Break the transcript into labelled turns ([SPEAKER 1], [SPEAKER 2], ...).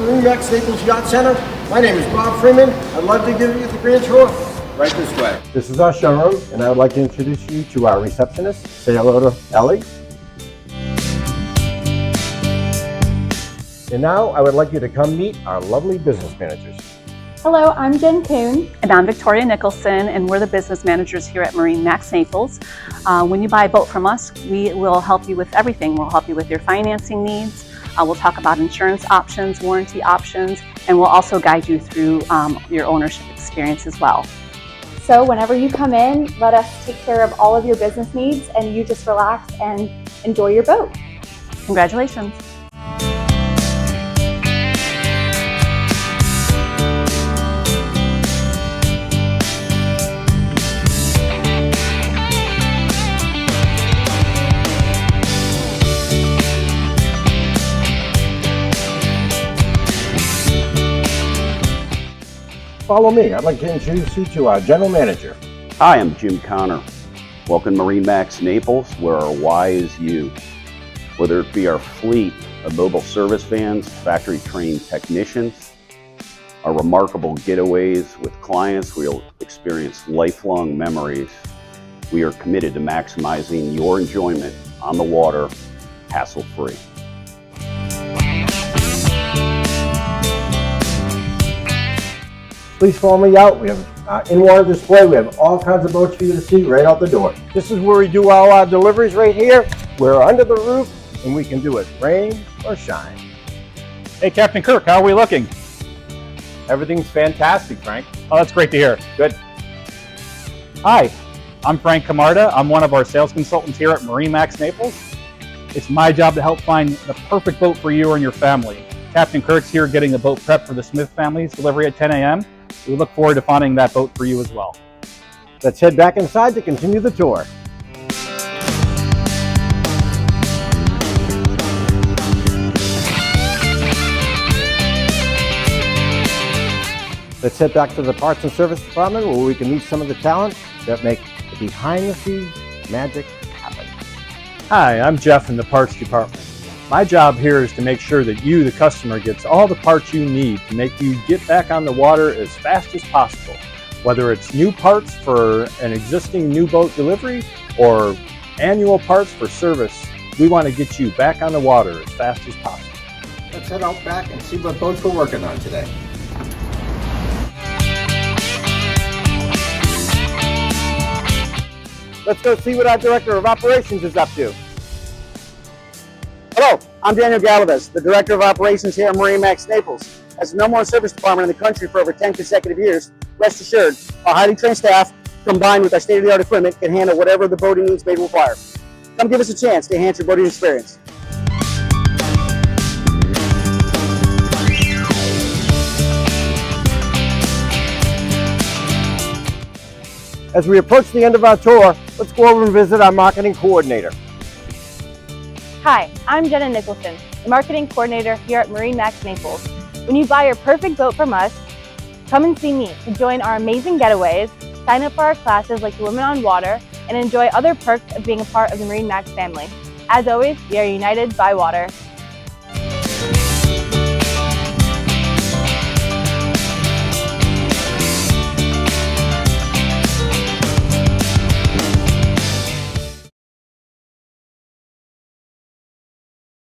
[SPEAKER 1] MarineMax Naples Yacht Center. My name is Bob Freeman. I'd love to give you the grand tour. Right this way. This is our showroom, and I would like to introduce you to our receptionist. Say hello to Ellie. And now I would like you to come meet our lovely business managers.
[SPEAKER 2] Hello, I'm Jen Kuhn.
[SPEAKER 3] And I'm Victoria Nicholson, and we're the business managers here at MarineMax Naples. When you buy a boat from us, we will help you with everything. We'll help you with your financing needs. We'll talk about insurance options, warranty options, and we'll also guide you through your ownership experience as well.
[SPEAKER 2] So whenever you come in, let us take care of all of your business needs and you just relax and enjoy your boat.
[SPEAKER 3] Congratulations.
[SPEAKER 1] Follow me. I'd like to introduce you to our general manager.
[SPEAKER 4] Hi, I'm Jim Connor. Welcome to MarineMax Naples, where our why is you. Whether it be our fleet of mobile service vans, factory-trained technicians, our remarkable getaways with clients, we'll experience lifelong memories. We are committed to maximizing your enjoyment on the water, hassle-free.
[SPEAKER 1] Please follow me out. We have in-water display. We have all kinds of boats for you to see right out the door. This is where we do all our deliveries right here. We're under the roof and we can do it rain or shine.
[SPEAKER 5] Hey, Captain Kirk, how are we looking?
[SPEAKER 1] Everything's fantastic, Frank.
[SPEAKER 5] Oh, that's great to hear.
[SPEAKER 1] Good.
[SPEAKER 5] Hi, I'm Frank Camarda. I'm one of our sales consultants here at MarineMax Naples. It's my job to help find the perfect boat for you and your family. Captain Kirk's here getting the boat prepped for the Smith family's delivery at 10 a.m. We look forward to finding that boat for you as well.
[SPEAKER 1] Let's head back inside to continue the tour. Let's head back to the parts and service department where we can meet some of the talent that make the behind the scenes magic happen.
[SPEAKER 5] Hi, I'm Jeff in the parts department. My job here is to make sure that you, the customer, gets all the parts you need to make you get back on the water as fast as possible. Whether it's new parts for an existing new boat delivery or annual parts for service, we want to get you back on the water as fast as possible.
[SPEAKER 1] Let's head out back and see what boats we're working on today. Let's go see what our Director of Operations is up to.
[SPEAKER 6] Hello, I'm Daniel Galvez, the Director of Operations here at MarineMax Naples. As the #1 service department in the country for over 10 consecutive years, rest assured, our highly trained staff, combined with our state-of-the-art equipment, can handle whatever the boating needs may require. Come give us a chance to enhance your boating experience.
[SPEAKER 1] As we approach the end of our tour, let's go over and visit our marketing coordinator.
[SPEAKER 2] Hi, I'm Jenna Nicholson, the marketing coordinator here at MarineMax Naples. When you buy your perfect boat from us, come and see me to join our amazing getaways, sign up for our classes like the Women on Water, and enjoy other perks of being a part of the MarineMax family. As always, we are united by water.